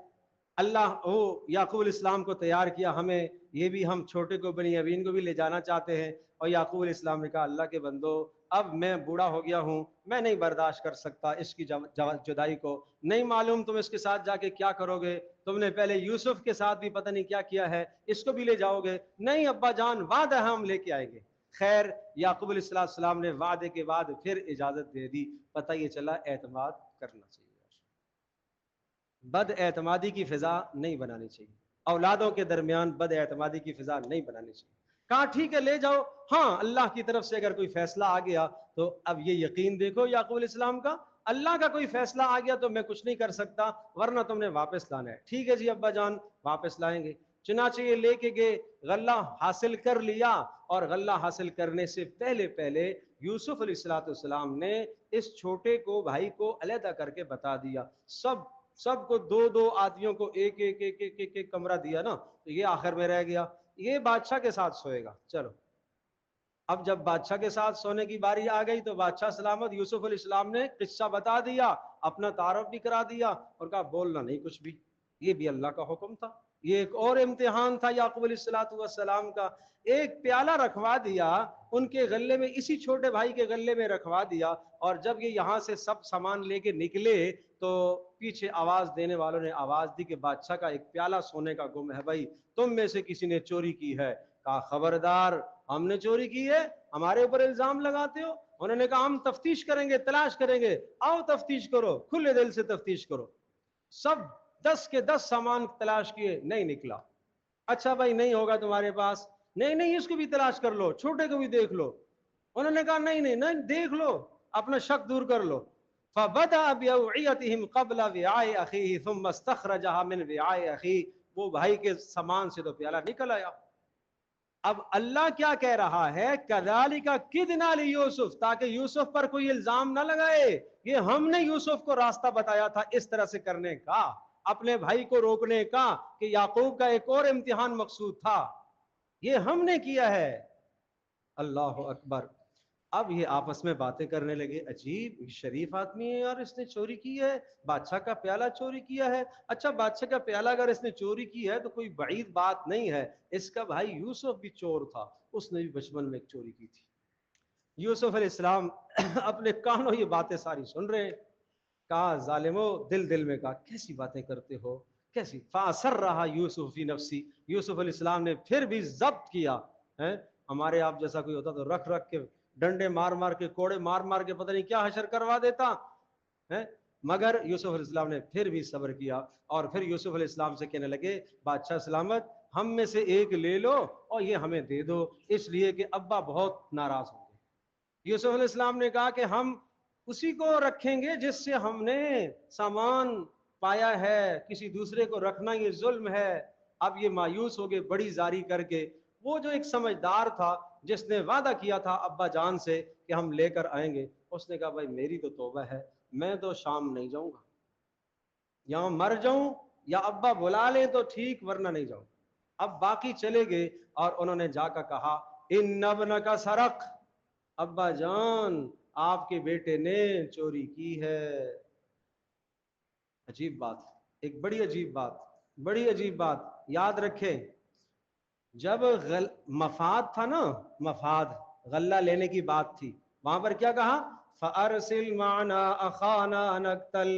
اللہ یعقوب علیہ السلام کو تیار کیا، ہمیں یہ بھی، ہم چھوٹے کو بنیامین کو بھی لے جانا چاہتے ہیں۔ اور یعقوب علیہ السلام نے کہا اللہ کے بندو اب میں بوڑھا ہو گیا ہوں، میں نہیں برداشت کر سکتا اس کی جدائی کو، نہیں معلوم تم اس کے ساتھ جا کے کیا کرو گے، تم نے پہلے یوسف کے ساتھ بھی پتہ نہیں کیا کیا ہے، اس کو بھی لے جاؤ گے؟ نہیں ابا جان وعدہ ہے ہم لے کے آئیں گے۔ خیر یعقوب علیہ السلام نے وعدے کے بعد پھر اجازت دے دی۔ پتہ یہ چلا اعتماد کرنا چاہیے، بد اعتمادی کی فضا نہیں بنانی چاہیے، اولادوں کے درمیان بد اعتمادی کی فضا نہیں بنانی چاہیے۔ کہا ٹھیک ہے لے جاؤ، ہاں اللہ کی طرف سے اگر کوئی فیصلہ آ گیا تو اب یہ یقین دیکھو یعقوب علیہ السلام کا، اللہ کا کوئی فیصلہ آ گیا تو میں کچھ نہیں کر سکتا، ورنہ تم نے واپس لانا ہے۔ ٹھیک ہے جی ابا جان واپس لائیں گے۔ چنانچہ یہ لے کے گئے، غلہ حاصل کر لیا، اور غلہ حاصل کرنے سے پہلے یوسف علیہ السلام نے اس چھوٹے کو بھائی کو علیحدہ کر کے بتا دیا، سب کو دو آدمیوں کو ایک کمرہ دیا نا، تو یہ آخر میں رہ گیا، یہ بادشاہ کے ساتھ سوئے گا۔ چلو اب جب بادشاہ کے ساتھ سونے کی باری آ گئی تو بادشاہ سلامت یوسف علیہ السلام نے قصہ بتا دیا، اپنا تعارف بھی کرا دیا، اور کہا بولنا نہیں کچھ بھی، یہ بھی اللہ کا حکم تھا، یہ ایک اور امتحان تھا یعقوب علیہ السلام کا۔ ایک پیالہ رکھوا دیا ان کے غلے میں، اسی چھوٹے بھائی کے غلے میں رکھوا دیا، اور جب یہ یہاں سے سب سامان لے کے نکلے تو پیچھے آواز دینے والوں نے آواز دی کہ بادشاہ کا ایک پیالہ سونے کا گم ہے، بھائی تم میں سے کسی نے چوری کی ہے۔ کہا خبردار ہم نے چوری کی ہے، ہمارے اوپر الزام لگاتے ہو؟ انہوں نے کہا ہم تفتیش کریں گے، تلاش کریں گے، آؤ تفتیش کرو، کھلے دل سے تفتیش کرو۔ سب 10 کے 10 سامان تلاش کیے، نہیں نکلا۔ اچھا بھائی نہیں ہوگا تمہارے پاس؟ نہیں اس کو بھی تلاش کر لو، چھوٹے کو بھی دیکھ لو۔ انہوں نے کہا نہیں دیکھ لو، اپنا شک دور کر لو۔ فَبَدَأَ بِأَوْعِيَتِهِمْ قَبْلَ وِعَاءِ أَخِيهِ ثُمَّ اسْتَخْرَجَهَا مِنْ وِعَاءِ أَخِيهِ، وہ بھائی کے سامان سے تو پیالہ نکل آیا۔ اب اللہ کیا کہہ رہا ہے؟ كَذَلِكَ كِدْنَا لِيُوسُف، تاکہ یوسف پر کوئی الزام نہ لگائے، یہ ہم نے یوسف کو راستہ بتایا تھا اس طرح سے کرنے کا، اپنے بھائی کو روکنے کا، کہ یعقوب کا ایک اور امتحان مقصود تھا، یہ ہم نے کیا ہے۔ اللہ اکبر۔ اب یہ آپس میں باتیں کرنے لگے، عجیب شریف آدمی ہے یار، اس نے چوری کی ہے، بادشاہ کا پیالہ چوری کیا ہے۔ اچھا بادشاہ کا پیالہ اگر اس نے چوری کی ہے تو کوئی بعید بات نہیں ہے، اس کا بھائی یوسف بھی چور تھا، اس نے بھی بچپن میں ایک چوری کی تھی۔ یوسف علیہ السلام اپنے کانوں یہ باتیں ساری سن رہے ہیں۔ کہا ظالمو، دل میں کہا کیسی باتیں کرتے ہو، کیسی؟ فَأَسَرَّهَا يُوسُفُ فِي نَفْسِهِ، یوسف علیہ السلام نے پھر بھی ضبط کیا ہے۔ ہمارے آپ جیسا کوئی ہوتا تو رکھ کے ڈنڈے مار کے، کوڑے مار کے پتہ نہیں کیا حشر کروا دیتا ہے، مگر یوسف علیہ السلام نے پھر بھی صبر کیا، اور پھر یوسف علیہ السلام سے کہنے لگے بادشاہ سلامت ہم میں سے ایک لے لو اور یہ ہمیں دے دو، اس لیے کہ ابا بہت ناراض ہوں گے۔ یوسف علیہ السلام نے کہا کہ ہم اسی کو رکھیں گے جس سے ہم نے سامان پایا ہے، کسی دوسرے کو رکھنا یہ ظلم ہے۔ اب یہ مایوس ہو گئے بڑی زاری کر کے۔ وہ جو ایک سمجھدار تھا جس نے وعدہ کیا تھا ابا جان سے کہ ہم لے کر آئیں گے، اس نے کہا بھائی میری تو توبہ ہے، میں تو شام نہیں جاؤں گا، یہاں مر جاؤں یا ابا بلا لیں تو ٹھیک ورنہ نہیں جاؤں۔ اب باقی چلے گئے اور انہوں نے جا کر کہا ان ابنک سرق، ابا جان آپ کے بیٹے نے چوری کی ہے۔ عجیب بات، ایک بڑی عجیب بات یاد رکھیں، جب مفاد تھا نا، مفاد غلہ لینے کی بات تھی، وہاں پر کیا کہا؟ فَأَرْسِلْ مَعَنَا أَخَانَا نَقْتَلْ،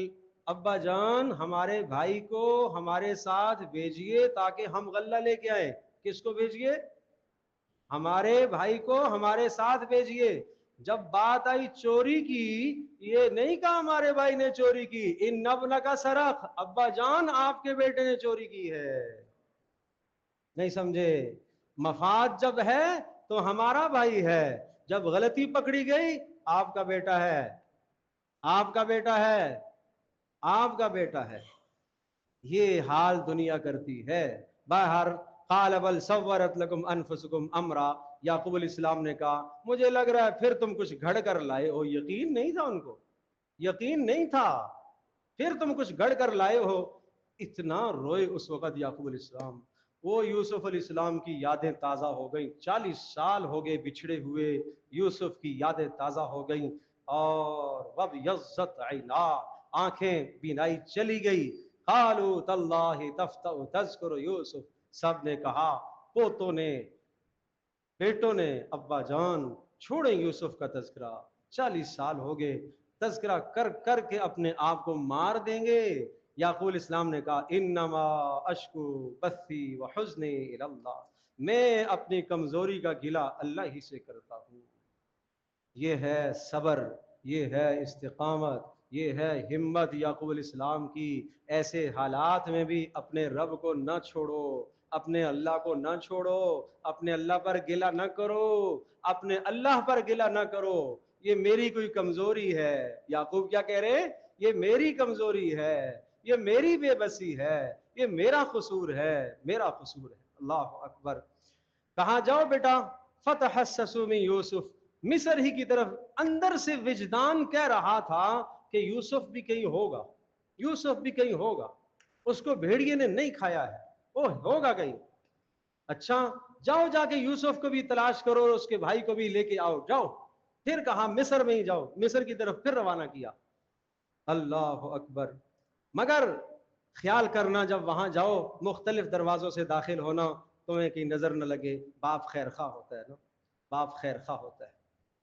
ابا جان ہمارے بھائی کو ہمارے ساتھ بھیجئے تاکہ ہم غلہ لے کے آئیں۔ کس کو بھیجئے؟ ہمارے بھائی کو ہمارے ساتھ بھیجئے۔ جب بات آئی چوری کی، یہ نہیں کہا ہمارے بھائی نے چوری کی، ان ابنک سرق، ابا جان آپ کے بیٹے نے چوری کی ہے۔ نہیں سمجھے؟ مفاد جب ہے تو ہمارا بھائی ہے، جب غلطی پکڑی گئی آپ کا بیٹا ہے، آپ کا بیٹا ہے، آپ کا بیٹا ہے۔ یہ حال دنیا کرتی ہے۔ باہر قال بل سورت لکم انفسکم امرا، یعقوب علیہ السلام نے کہا مجھے لگ رہا ہے پھر تم کچھ گھڑ کر لائے ہو، یقین نہیں تھا ان کو، یقین نہیں تھا، پھر تم کچھ گھڑ کر لائے ہو۔ اتنا روئے اس وقت یعقوب علیہ السلام. وہ یوسف علیہ السلام کی یادیں تازہ ہو گئیں. 40 سال ہو گئے بچھڑے ہوئے. یوسف کی یادیں تازہ ہو گئیں. اور وب یزت عینا, آنکھیں بینائی چلی گئی. قالوا تاللہ تفتأ تذکر یوسف, سب نے کہا, پوتوں نے, بیٹوں نے, ابا جان چھوڑیں یوسف کا تذکرہ. 40 سال ہو گئے, تذکرہ کر کر کے اپنے آپ کو مار دیں گے. یعقوب علیہ السلام نے کہا انما اشکو بثی وحزنی الی اللہ, میں اپنی کمزوری کا گلہ اللہ ہی سے کرتا ہوں. یہ ہے صبر, یہ ہے استقامت, یہ ہے ہمت یعقوب علیہ السلام کی. ایسے حالات میں بھی اپنے رب کو نہ چھوڑو, اپنے اللہ کو نہ چھوڑو, اپنے اللہ پر گلہ نہ کرو, اپنے اللہ پر گلہ نہ کرو. یہ میری کوئی کمزوری ہے. یعقوب کیا کہہ رہے, یہ میری کمزوری ہے, یہ میری بے بسی ہے, یہ میرا قصور ہے, میرا قصور ہے. اللہ اکبر. کہاں جاؤ بیٹا, فتحسسوا من یوسف, مصر ہی کی طرف. اندر سے وجدان کہہ رہا تھا کہ یوسف بھی کہیں ہوگا, یوسف بھی کہیں ہوگا, اس کو بھیڑیے نے نہیں کھایا ہے, وہ ہوگا کہیں. اچھا جاؤ, جا کے یوسف کو بھی تلاش کرو, اس کے بھائی کو بھی لے کے آؤ, جاؤ. پھر کہا مصر میں ہی جاؤ, مصر کی طرف پھر روانہ کیا. اللہ اکبر. مگر خیال کرنا جب وہاں جاؤ, مختلف دروازوں سے داخل ہونا, تمہیں کہیں نظر نہ لگے. باپ خیر خواہ ہوتا ہے نا, باپ خیر خواہ ہوتا ہے,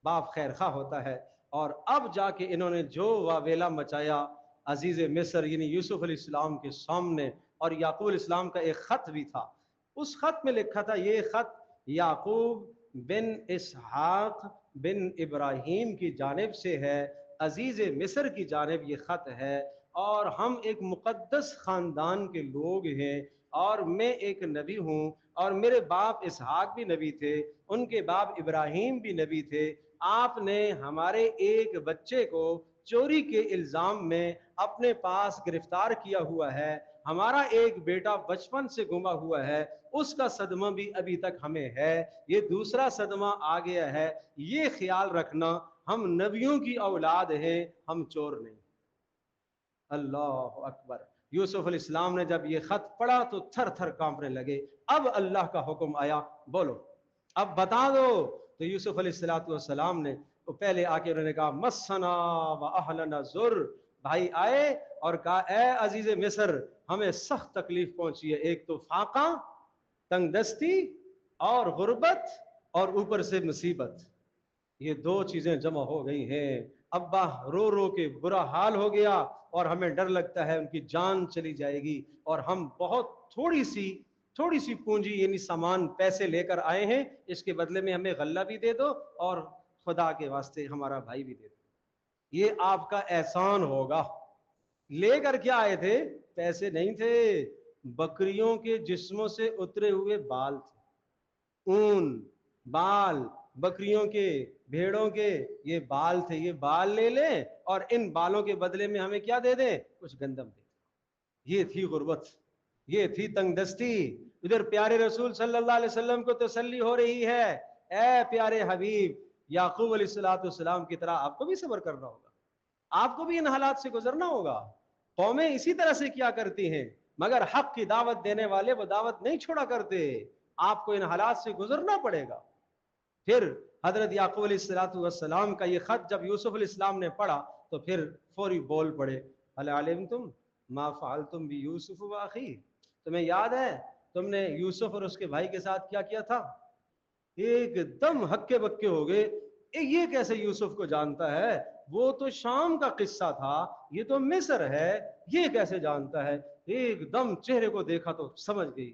باپ خیر خواہ ہوتا ہے. اور اب جا کے انہوں نے جو واویلا مچایا عزیز مصر یعنی یوسف علیہ السلام کے سامنے. اور یعقوب علیہ السلام کا ایک خط بھی تھا, اس خط میں لکھا تھا, یہ خط یعقوب بن اسحاق بن ابراہیم کی جانب سے ہے, عزیز مصر کی جانب یہ خط ہے, اور ہم ایک مقدس خاندان کے لوگ ہیں, اور میں ایک نبی ہوں, اور میرے باپ اسحاق بھی نبی تھے, ان کے باپ ابراہیم بھی نبی تھے. آپ نے ہمارے ایک بچے کو چوری کے الزام میں اپنے پاس گرفتار کیا ہوا ہے, ہمارا ایک بیٹا بچپن سے گما ہوا ہے, اس کا صدمہ بھی ابھی تک ہمیں ہے, یہ دوسرا صدمہ آ گیا ہے. یہ خیال رکھنا ہم نبیوں کی اولاد ہیں, ہم چور نہیں. اللہ اکبر. یوسف علیہ السلام نے جب یہ خط پڑھا تو تھر تھر کانپنے لگے. اب اللہ کا حکم آیا, بولو اب بتا دو. تو یوسف علیہ السلام نے تو پہلے آ کے انہوں نے کہا مسنا و اہلنا ذر, بھائی آئے اور کہا اے عزیز مصر ہمیں سخت تکلیف پہنچی ہے, ایک تو فاقہ, تنگ دستی اور غربت, اور اوپر سے مصیبت. یہ دو چیزیں جمع ہو گئی ہیں. ابا رو رو کے برا حال ہو گیا, اور ہمیں ڈر لگتا ہے ان کی جان چلی جائے گی, اور ہم بہت تھوڑی سی پونجی یعنی سامان پیسے لے کر آئے ہیں, اس کے بدلے میں ہمیں غلہ بھی دے دو اور خدا کے واسطے ہمارا بھائی بھی دے دو, یہ آپ کا احسان ہوگا. لے کر کیا آئے تھے, پیسے نہیں تھے, بکریوں کے جسموں سے اترے ہوئے بال تھے, اون بال بکریوں کے, بھیڑوں کے, یہ بال تھے, یہ بال لے لیں اور ان بالوں کے بدلے میں ہمیں کیا دے دیں, کچھ گندم دے دیں. یہ تھی غربت, یہ تھی تنگ دستی. ادھر پیارے رسول صلی اللہ علیہ وسلم کو تسلی ہو رہی ہے, اے پیارے حبیب یعقوب علیہ السلام کی طرح آپ کو بھی صبر کرنا ہوگا, آپ کو بھی ان حالات سے گزرنا ہوگا. قومیں اسی طرح سے کیا کرتی ہیں, مگر حق کی دعوت دینے والے وہ دعوت نہیں چھوڑا کرتے, آپ کو ان حالات سے گزرنا پڑے گا. پھر حضرت یعقوب علیہ السلام کا یہ خط جب یوسف علیہ السلام نے پڑھا تو پھر فوری بول پڑے, هل علمتم ما فعلتم بیوسف واخیہ, تمہیں یاد ہے تم نے یوسف اور اس کے بھائی کے ساتھ کیا کیا تھا. ایک دم ہکے بکے ہو گئے, یہ کیسے یوسف کو جانتا ہے, وہ تو شام کا قصہ تھا, یہ تو مصر ہے, یہ کیسے جانتا ہے. ایک دم چہرے کو دیکھا تو سمجھ گئی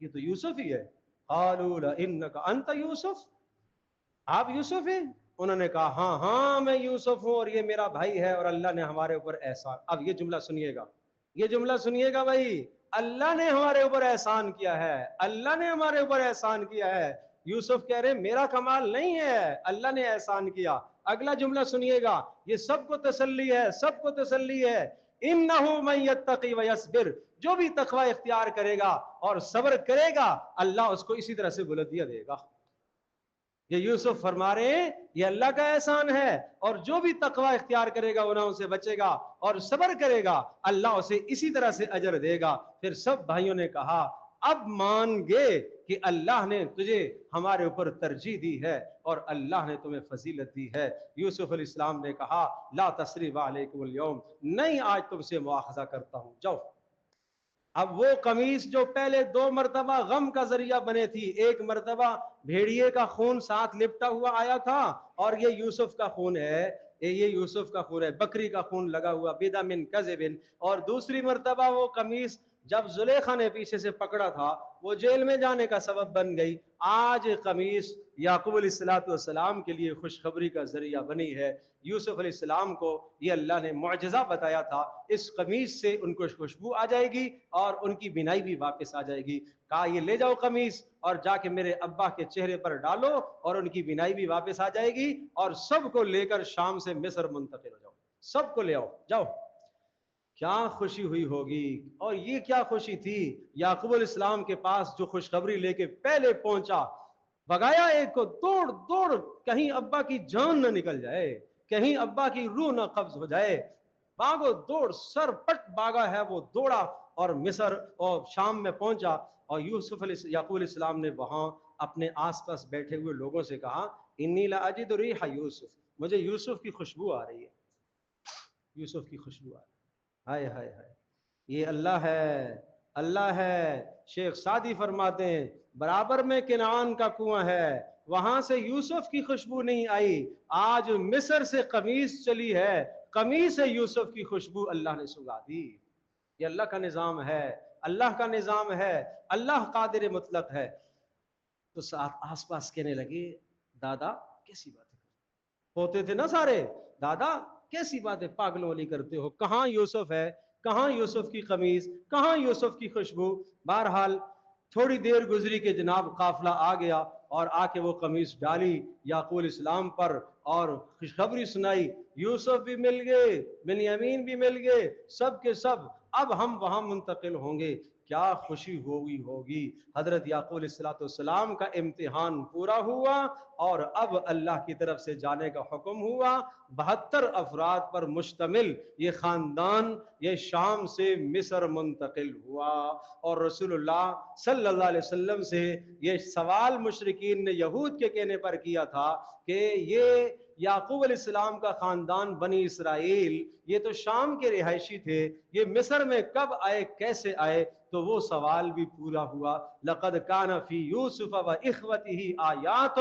یہ تو یوسف ہی ہے. قالوا لئنک انت یوسف, آپ یوسف ہیں. انہوں نے کہا ہاں ہاں میں یوسف ہوں, اور یہ میرا بھائی ہے, اور اللہ نے ہمارے اوپر احسان. اب یہ جملہ سنیے گا, یہ جملہ سنیے گا بھائی, اللہ نے ہمارے اوپر احسان کیا ہے, اللہ نے ہمارے اوپر احسان کیا ہے. یوسف کہہ رہے میرا کمال نہیں ہے, اللہ نے احسان کیا. اگلا جملہ سنیے گا, یہ سب کو تسلی ہے, سب کو تسلی ہے. انہ من یتقی ویصبر, جو بھی تقوی اختیار کرے گا اور صبر کرے گا اللہ اس کو اسی طرح سے بلندیاں دے گا. یہ یوسف فرما رہے ہیں یہ اللہ کا احسان ہے، اور جو بھی تقوی اختیار کرے گا گناہوں سے بچے گا اور صبر کرے گا اللہ اسے اسی طرح سے اجر دے گا۔ پھر سب بھائیوں نے کہا اب مان گئے کہ اللہ نے تجھے ہمارے اوپر ترجیح دی ہے اور اللہ نے تمہیں فضیلت دی ہے۔ یوسف علیہ السلام نے کہا لا تثریب علیکم اليوم، نہیں آج تم سے مواخذہ کرتا ہوں، جاؤ۔ اب وہ قمیص جو پہلے 2 مرتبہ غم کا ذریعہ بنے تھی، ایک مرتبہ بھیڑیے کا خون ساتھ لپٹا ہوا آیا تھا اور یہ یوسف کا خون ہے، یہ یوسف کا خون ہے، بکری کا خون لگا ہوا بدم کذب، اور دوسری مرتبہ وہ قمیص جب زلیخا نے پیچھے سے پکڑا تھا وہ جیل میں جانے کا سبب بن گئی۔ آج قمیص یعقوب علیہ السلام کے لیے خوشخبری کا ذریعہ بنی ہے۔ یوسف علیہ السلام کو یہ اللہ نے معجزہ بتایا تھا، اس قمیص سے ان کو خوشبو آ جائے گی اور ان کی بینائی بھی واپس آ جائے گی۔ کہا یہ لے جاؤ قمیص اور جا کے میرے ابا کے چہرے پر ڈالو اور ان کی بینائی بھی واپس آ جائے گی، اور سب کو لے کر شام سے مصر منتقل ہو جاؤ، سب کو لے آؤ، جاؤ۔ کیا خوشی ہوئی ہوگی، اور یہ کیا خوشی تھی یعقوب علیہ السلام کے پاس جو خوشخبری لے کے پہلے پہنچا، بھگایا ایک کو، دوڑ دوڑ، کہیں ابا کی جان نہ نکل جائے، کہیں ابا کی روح نہ قبض ہو جائے، بھاگو دوڑ، سر پٹ بھاگا ہے وہ، دوڑا اور مصر اور شام میں پہنچا۔ اور یعقوب علیہ السلام نے وہاں اپنے آس پاس بیٹھے ہوئے لوگوں سے کہا انی لاجد ریح یوسف، مجھے یوسف کی خوشبو آ رہی ہے، یوسف کی خوشبو آ رہی ہے۔ ہائے ہائے ہائے، یہ اللہ ہے، اللہ ہے۔ شیخ سعدی فرماتے ہیں برابر میں کنعان کا کنواں ہے، وہاں سے یوسف کی خوشبو نہیں آئی، آج مصر سے قمیص چلی ہے، قمیص سے یوسف کی خوشبو اللہ نے سگا دی۔ یہ اللہ کا نظام ہے، اللہ کا نظام ہے، اللہ قادر مطلق ہے۔ تو ساتھ آس پاس کہنے لگے دادا کیسی باتیں ہوتے تھے نا سارے، دادا کیسی باتیں پاگلوں والی کرتے ہو، کہاں یوسف ہے، کہاں یوسف کی قمیص، کہاں یوسف کی خوشبو۔ بہرحال تھوڑی دیر گزری کہ جناب قافلہ آ گیا اور آ کے وہ قمیص ڈالی یعقوب علیہ السلام پر اور خوشخبری سنائی، یوسف بھی مل گئے، بنیامین بھی مل گئے، سب کے سب اب ہم وہاں منتقل ہوں گے۔ کیا خوشی ہوگی۔ حضرت یعقوب علیہ السلام کا امتحان پورا ہوا اور اب اللہ کی طرف سے جانے کا حکم ہوا۔ 72 افراد پر مشتمل یہ خاندان یہ شام سے مصر منتقل ہوا، اور رسول اللہ صلی اللہ علیہ وسلم سے یہ سوال مشرکین نے یہود کے کہنے پر کیا تھا کہ یہ یعقوب علیہ السلام کا خاندان بنی اسرائیل یہ تو شام کے رہائشی تھے، یہ مصر میں کب آئے، کیسے آئے؟ تو وہ سوال بھی پورا ہوا۔ لقد کان فی یوسف و اخوتہ آیات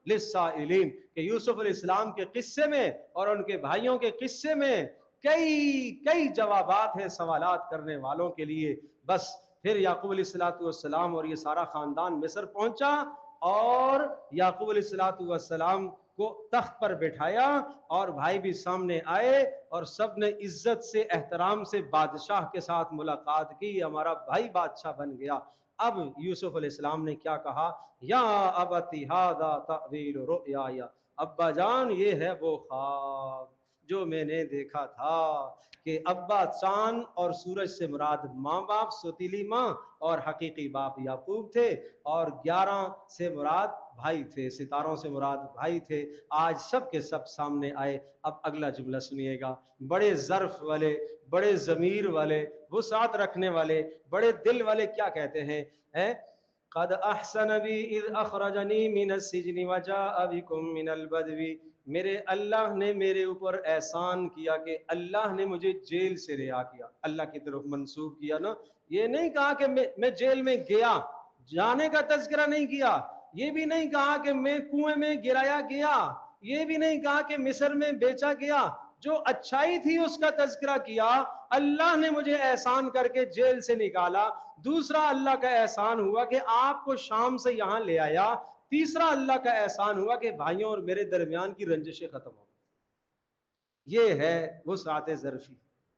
للسائلین، کہ یوسف علیہ السلام کے قصے میں اور ان کے بھائیوں کے قصے میں کئی جوابات ہیں سوالات کرنے والوں کے لیے۔ بس پھر یعقوب علیہ السلام اور یہ سارا خاندان مصر پہنچا اور یعقوب علیہ السلام کو تخت پر بٹھایا اور بھائی بھی سامنے آئے اور سب نے عزت سے احترام سے بادشاہ کے ساتھ ملاقات کی، ہمارا بھائی بادشاہ بن گیا۔ اب یوسف علیہ السلام نے کیا کہا، یا ابتی ھذا تأویل رؤیایا، ابا جان یہ ہے وہ خواب جو میں نے دیکھا تھا کہ ابا چاند اور سورج سے مراد ماں باپ سوتیلی ماں اور حقیقی باپ یعقوب تھے، اور 11 سے مراد بھائی تھے، ستاروں سے مراد بھائی تھے۔ آج سب کے سب سامنے آئے۔ اب اگلا جملہ سنیے گا، بڑے ظرف والے، بڑے ضمیر والے، وسعت رکھنے والے، بڑے دل والے کیا کہتے ہیں، قد احسن بی اذ اخرجنی من السجن وجاء بکم من البدو، میرے اللہ نے میرے اوپر احسان کیا کہ اللہ نے مجھے جیل سے رہا کیا، اللہ کی طرف منسوب کیا نا، یہ نہیں کہا کہ میں جیل میں گیا، جانے کا تذکرہ نہیں کیا، یہ بھی نہیں کہا کہ میں کنویں میں گرایا گیا، یہ بھی نہیں کہا کہ مصر میں بیچا گیا، جو اچھائی تھی اس کا تذکرہ کیا، اللہ نے مجھے احسان کر کے جیل سے نکالا۔ دوسرا اللہ کا احسان ہوا کہ آپ کو شام سے یہاں لے آیا۔ تیسرا اللہ کا احسان ہوا کہ بھائیوں اور میرے درمیان کی رنجشیں ختم ہو۔ یہ ہے وسعت ظرفی،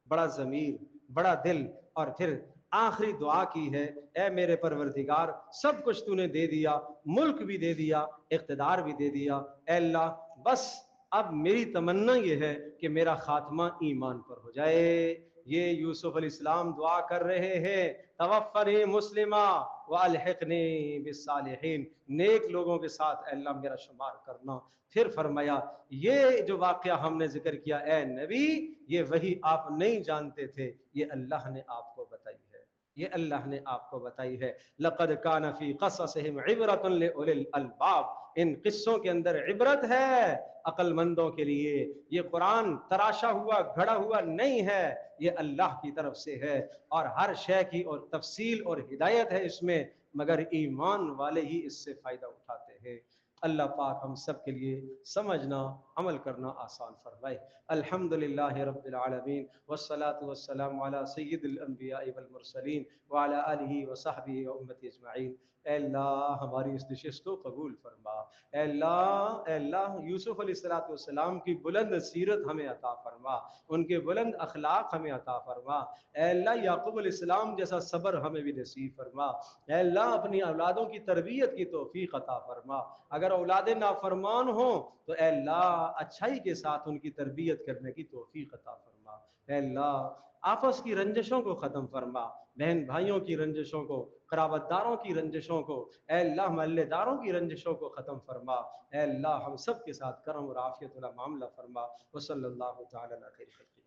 بڑا ضمیر، بڑا دل۔ اور پھر آخری دعا کی ہے، اے میرے پروردگار سب کچھ تو نے دے دیا، ملک بھی دے دیا، اقتدار بھی دے دیا، اے اللہ بس اب میری تمنا یہ ہے کہ میرا خاتمہ ایمان پر ہو جائے، یہ یوسف علیہ السلام دعا کر رہے ہیں توفنی مسلمہ والحقنی بالصالحین، نیک لوگوں کے ساتھ اے اللہ میرا شمار کرنا۔ پھر فرمایا یہ جو واقعہ ہم نے ذکر کیا اے نبی، یہ وہی آپ نہیں جانتے تھے، یہ اللہ نے آپ کو بتائی ہے، یہ اللہ نے آپ کو بتائی ہے۔ لقد کان فی قصصہم عبرۃ لأولی الالباب، ان قصوں کے اندر عبرت ہے عقل مندوں کے لیے۔ یہ قرآن تراشا ہوا گھڑا ہوا نہیں ہے، یہ اللہ کی طرف سے ہے، اور ہر شے کی اور تفصیل اور ہدایت ہے اس میں، مگر ایمان والے ہی اس سے فائدہ اٹھاتے ہیں۔ اللہ پاک ہم سب کے لیے سمجھنا عمل کرنا آسان فرمائے۔ الحمدللہ رب العالمین والصلاة والسلام علی سید الانبیاء والمرسلین وعلی آلہ وصحبہ وامتی اجمعین۔ اے اللہ ہماری اس نشست کو قبول فرما۔ اے اللہ یوسف علیہ السلام کی بلند سیرت ہمیں عطا فرما، ان کے بلند اخلاق ہمیں عطا فرما۔ اے اللہ یعقوب علیہ السلام جیسا صبر ہمیں بھی نصیب فرما۔ اے اللہ اپنی اولادوں کی تربیت کی توفیق عطا فرما، اگر اولاد نافرمان ہوں تو اے اللہ اچھائی کے ساتھ ان کی تربیت کرنے کی توفیق عطا فرما۔ اے اللہ آپس کی رنجشوں کو ختم فرما، بہن بھائیوں کی رنجشوں کو، قرابت داروں کی رنجشوں کو، اے اللہ محلے داروں کی رنجشوں کو ختم فرما۔ اے اللہ ہم سب کے ساتھ کرم اور عافیت والا معاملہ فرما۔ وصلی اللہ تعالی علی خیر خلقہ۔